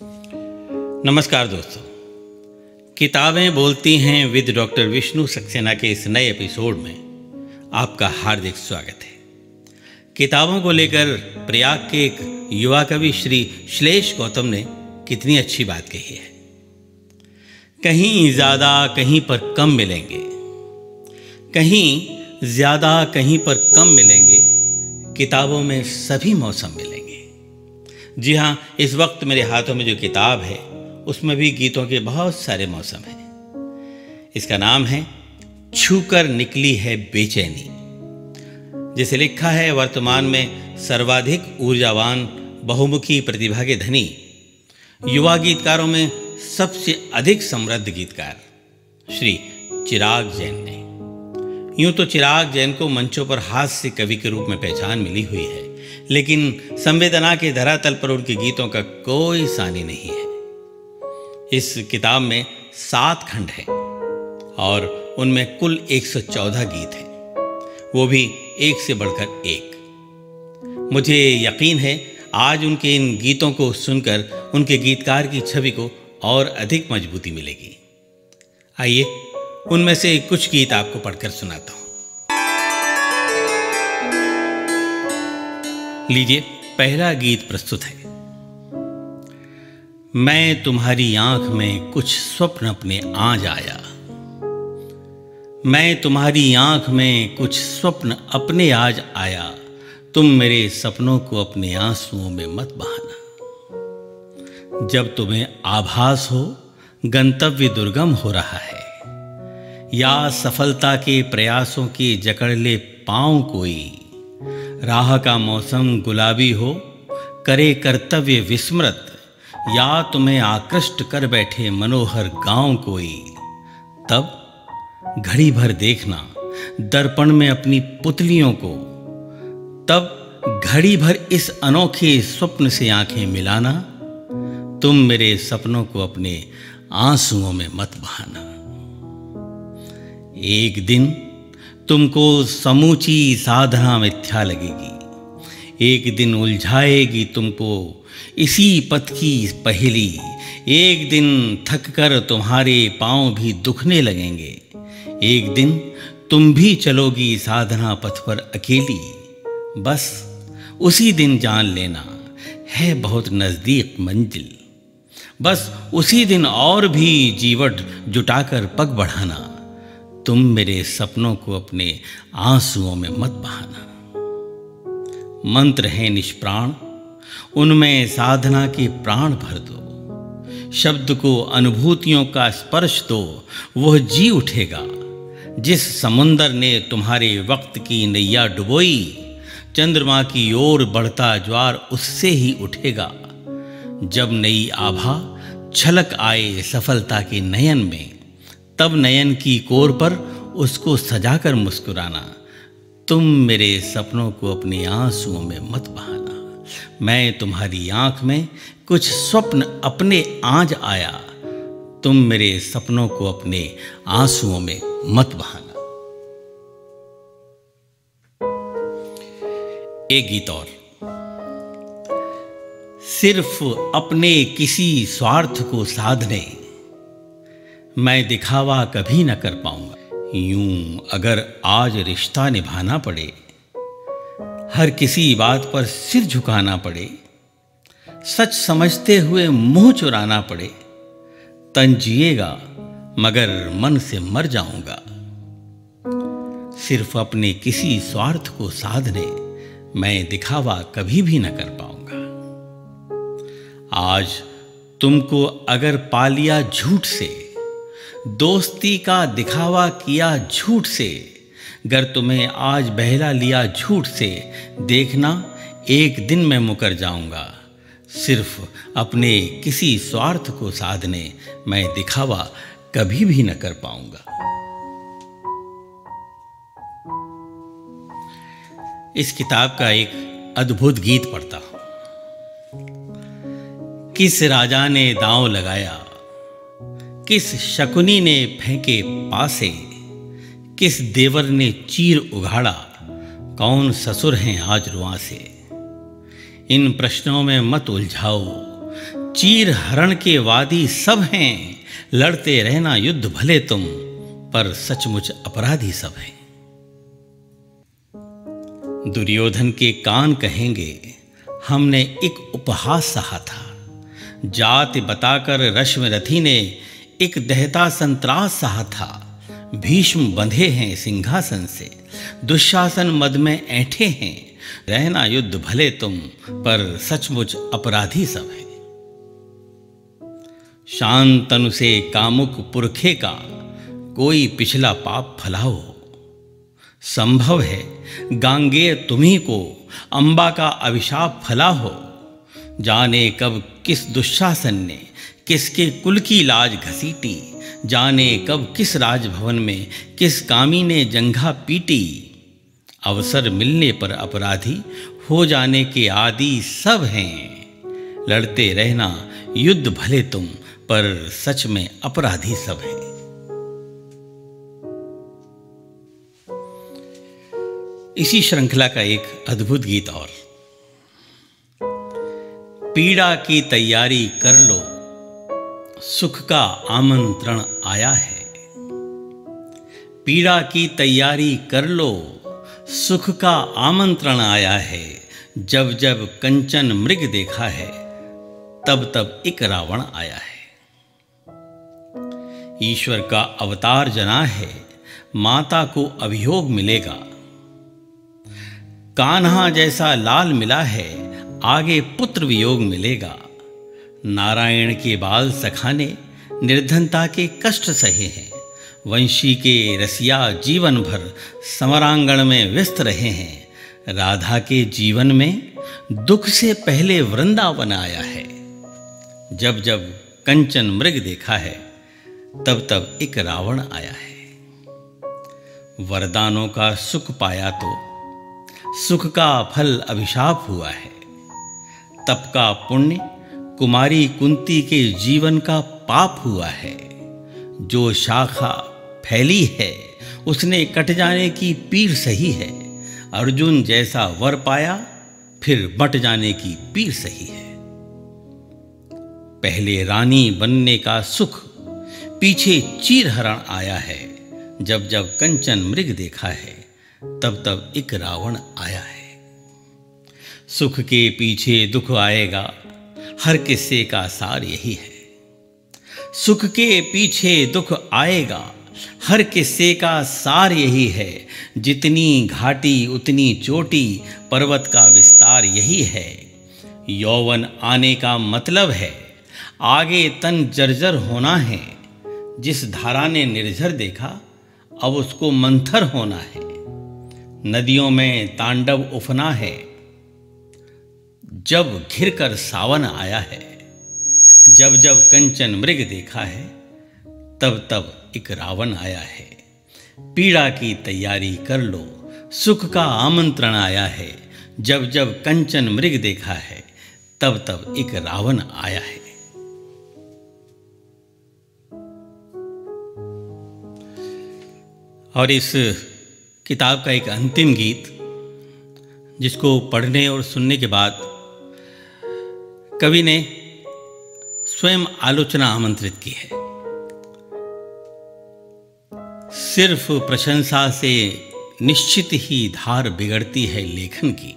नमस्कार दोस्तों, किताबें बोलती हैं विद डॉक्टर विष्णु सक्सेना के इस नए एपिसोड में आपका हार्दिक स्वागत है। किताबों को लेकर प्रयाग के एक युवा कवि श्री श्लेष गौतम ने कितनी अच्छी बात कही है। कहीं ज़्यादा कहीं पर कम मिलेंगे, कहीं ज़्यादा कहीं पर कम मिलेंगे, किताबों में सभी मौसम मिलेंगे। जी हाँ, इस वक्त मेरे हाथों में जो किताब है उसमें भी गीतों के बहुत सारे मौसम हैं। इसका नाम है छूकर निकली है बेचैनी, जिसे लिखा है वर्तमान में सर्वाधिक ऊर्जावान बहुमुखी प्रतिभा के धनी युवा गीतकारों में सबसे अधिक समृद्ध गीतकार श्री चिराग जैन ने। यूं तो चिराग जैन को मंचों पर हास्य कवि के रूप में पहचान मिली हुई है, लेकिन संवेदना के धरातल पर उनके गीतों का कोई सानी नहीं है। इस किताब में 7 खंड हैं और उनमें कुल 114 गीत हैं, वो भी एक से बढ़कर एक। मुझे यकीन है आज उनके इन गीतों को सुनकर उनके गीतकार की छवि को और अधिक मजबूती मिलेगी। आइए उनमें से कुछ गीत आपको पढ़कर सुनाता हूं। लीजिए, पहला गीत प्रस्तुत है। मैं तुम्हारी आंख में कुछ स्वप्न अपने आज आया, मैं तुम्हारी आंख में कुछ स्वप्न अपने आज आया, तुम मेरे सपनों को अपने आंसुओं में मत बहाना। जब तुम्हें आभास हो गंतव्य दुर्गम हो रहा है, या सफलता के प्रयासों के जकड़ ले पांव कोई, राह का मौसम गुलाबी हो करे कर्तव्य विस्मृत, या तुम्हें आकृष्ट कर बैठे मनोहर गांव कोई, तब घड़ी भर देखना दर्पण में अपनी पुतलियों को, तब घड़ी भर इस अनोखे स्वप्न से आंखें मिलाना, तुम मेरे सपनों को अपने आंसुओं में मत बहाना। एक दिन तुमको समूची साधना मिथ्या लगेगी, एक दिन उलझाएगी तुमको इसी पथ की पहेली, एक दिन थक कर तुम्हारे पांव भी दुखने लगेंगे, एक दिन तुम भी चलोगी साधना पथ पर अकेली, बस उसी दिन जान लेना है बहुत नज़दीक मंजिल, बस उसी दिन और भी जीवट जुटाकर पग बढ़ाना, तुम मेरे सपनों को अपने आंसुओं में मत बहाना। मंत्र है निष्प्राण, उनमें साधना के प्राण भर दो, शब्द को अनुभूतियों का स्पर्श दो, वह जी उठेगा जिस समुंदर ने तुम्हारे वक्त की नैया डुबोई, चंद्रमा की ओर बढ़ता ज्वार उससे ही उठेगा। जब नई आभा छलक आए सफलता के नयन में, तब नयन की कोर पर उसको सजाकर मुस्कुराना, तुम मेरे सपनों को अपने आंसुओं में मत बहाना। मैं तुम्हारी आंख में कुछ स्वप्न अपने आज आया, तुम मेरे सपनों को अपने आंसुओं में मत बहाना। एक गीत और। सिर्फ अपने किसी स्वार्थ को साधने मैं दिखावा कभी न कर पाऊंगा। यूं अगर आज रिश्ता निभाना पड़े, हर किसी बात पर सिर झुकाना पड़े, सच समझते हुए मुंह चुराना पड़े, तन जिएगा मगर मन से मर जाऊंगा। सिर्फ अपने किसी स्वार्थ को साधने मैं दिखावा कभी भी न कर पाऊंगा। आज तुमको अगर पा लिया झूठ से, दोस्ती का दिखावा किया झूठ से, गर तुम्हें आज बहला लिया झूठ से, देखना एक दिन मैं मुकर जाऊंगा। सिर्फ अपने किसी स्वार्थ को साधने मैं दिखावा कभी भी न कर पाऊंगा। इस किताब का एक अद्भुत गीत पढ़ता हूं। किस राजा ने दांव लगाया, किस शकुनी ने फेंके पासे, किस देवर ने चीर उघाड़ा, कौन ससुर हैं आज रुआं से। इन प्रश्नों में मत उलझाओ, चीर हरण के वादी सब हैं, लड़ते रहना युद्ध भले तुम, पर सचमुच अपराधी सब हैं। दुर्योधन के कान कहेंगे, हमने एक उपहास सहा था। जाति बताकर रश्मिरथी ने एक दहता संतरास सहा था। भीष्म बंधे हैं सिंहासन से, दुशासन मद में ऐंठे हैं। रहना युद्ध भले तुम, पर सचमुच अपराधी सब हैं। शांतनु से कामुक पुरखे का कोई पिछला पाप फलाओ। संभव है गांगेय तुम्ही को अंबा का अभिशाप फला हो। जाने कब किस दुशासन ने किसके कुल की लाज घसीटी। जाने कब किस राजभवन में किस कामी ने जंघा पीटी। अवसर मिलने पर अपराधी हो जाने के आदि सब हैं। लड़ते रहना युद्ध भले तुम, पर सच में अपराधी सब हैं। इसी श्रृंखला का एक अद्भुत गीत और। पीड़ा की तैयारी कर लो, सुख का आमंत्रण आया है। पीड़ा की तैयारी कर लो, सुख का आमंत्रण आया है। जब जब कंचन मृग देखा है, तब तब एक रावण आया है। ईश्वर का अवतार जना है, माता को अभियोग मिलेगा। कान्हा जैसा लाल मिला है, आगे पुत्र वियोग मिलेगा। नारायण के बाल सखा ने निर्धनता के कष्ट सहे हैं। वंशी के रसिया जीवन भर समरांगण में व्यस्त रहे हैं। राधा के जीवन में दुख से पहले वृंदावन आया है। जब जब कंचन मृग देखा है, तब तब एक रावण आया है। वरदानों का सुख पाया तो सुख का फल अभिशाप हुआ है। तप का पुण्य कुमारी कुंती के जीवन का पाप हुआ है। जो शाखा फैली है, उसने कट जाने की पीर सही है। अर्जुन जैसा वर पाया, फिर बट जाने की पीर सही है। पहले रानी बनने का सुख, पीछे चीर हरण आया है। जब जब कंचन मृग देखा है, तब तब एक रावण आया है। सुख के पीछे दुख आएगा, हर किस्से का सार यही है। सुख के पीछे दुख आएगा, हर किस्से का सार यही है। जितनी घाटी उतनी चोटी, पर्वत का विस्तार यही है। यौवन आने का मतलब है, आगे तन जर्जर होना है। जिस धारा ने निर्झर देखा, अब उसको मंथर होना है। नदियों में तांडव उफना है, जब घिर कर सावन आया है। जब जब कंचन मृग देखा है, तब तब एक रावण आया है। पीड़ा की तैयारी कर लो, सुख का आमंत्रण आया है। जब जब कंचन मृग देखा है, तब तब एक रावण आया है। और इस किताब का एक अंतिम गीत, जिसको पढ़ने और सुनने के बाद कवि ने स्वयं आलोचना आमंत्रित की है। सिर्फ प्रशंसा से निश्चित ही धार बिगड़ती है लेखन की।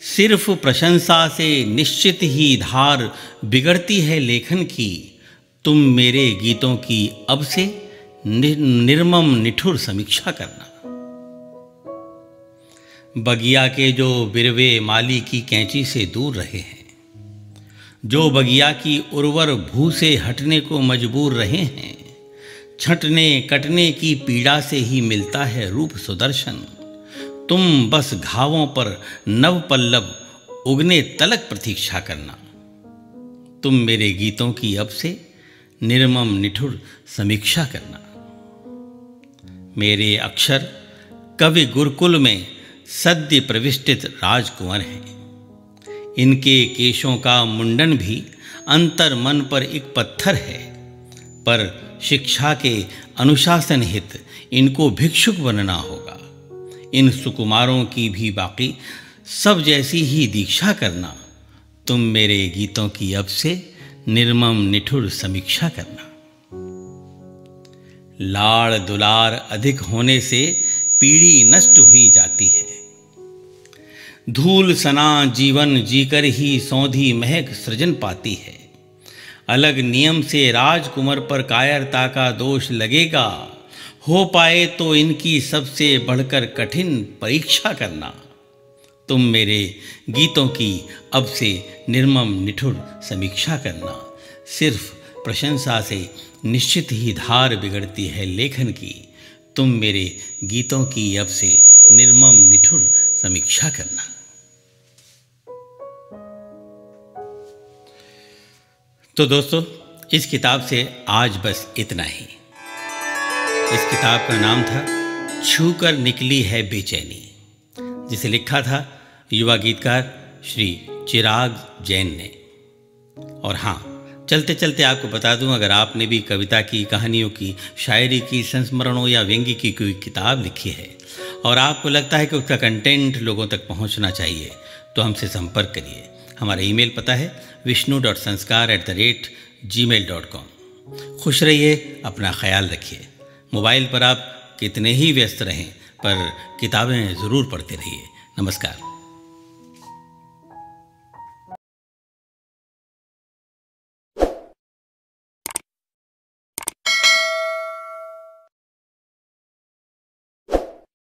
सिर्फ प्रशंसा से निश्चित ही धार बिगड़ती है लेखन की। तुम मेरे गीतों की अब से निर्मम निठुर समीक्षा करना। बगिया के जो बिरवे माली की कैंची से दूर रहे हैं, जो बगिया की उर्वर भू से हटने को मजबूर रहे हैं। छंटने कटने की पीड़ा से ही मिलता है रूप सुदर्शन। तुम बस घावों पर नव पल्लव उगने तलक प्रतीक्षा करना। तुम मेरे गीतों की अब से निर्मम निठुर समीक्षा करना। मेरे अक्षर कवि गुरुकुल में सद्य प्रविष्टित राजकुंवर हैं। इनके केशों का मुंडन भी अंतर मन पर एक पत्थर है, पर शिक्षा के अनुशासन हित इनको भिक्षुक बनना होगा। इन सुकुमारों की भी बाकी सब जैसी ही दीक्षा करना। तुम मेरे गीतों की अब से निर्मम निठुर समीक्षा करना। लाड़ दुलार अधिक होने से पीढ़ी नष्ट हुई जाती है। धूल सना जीवन जीकर ही सौंधी महक सृजन पाती है। अलग नियम से राजकुमार पर कायरता का दोष लगेगा। हो पाए तो इनकी सबसे बढ़कर कठिन परीक्षा करना। तुम मेरे गीतों की अब से निर्मम निठुर समीक्षा करना। सिर्फ प्रशंसा से निश्चित ही धार बिगड़ती है लेखन की। तुम मेरे गीतों की अब से निर्मम निठुर समीक्षा करना। तो दोस्तों, इस किताब से आज बस इतना ही। इस किताब का नाम था छूकर निकली है बेचैनी, जिसे लिखा था युवा गीतकार श्री चिराग जैन ने। और हाँ, चलते चलते आपको बता दूं, अगर आपने भी कविता की, कहानियों की, शायरी की, संस्मरणों या व्यंग्य की कोई किताब लिखी है और आपको लगता है कि उसका कंटेंट लोगों तक पहुंचना चाहिए, तो हमसे संपर्क करिए। हमारा ईमेल पता है vishnu.sanskar@gmail.com। खुश रहिए, अपना ख्याल रखिए। मोबाइल पर आप कितने ही व्यस्त रहें, पर किताबें ज़रूर पढ़ते रहिए। नमस्कार।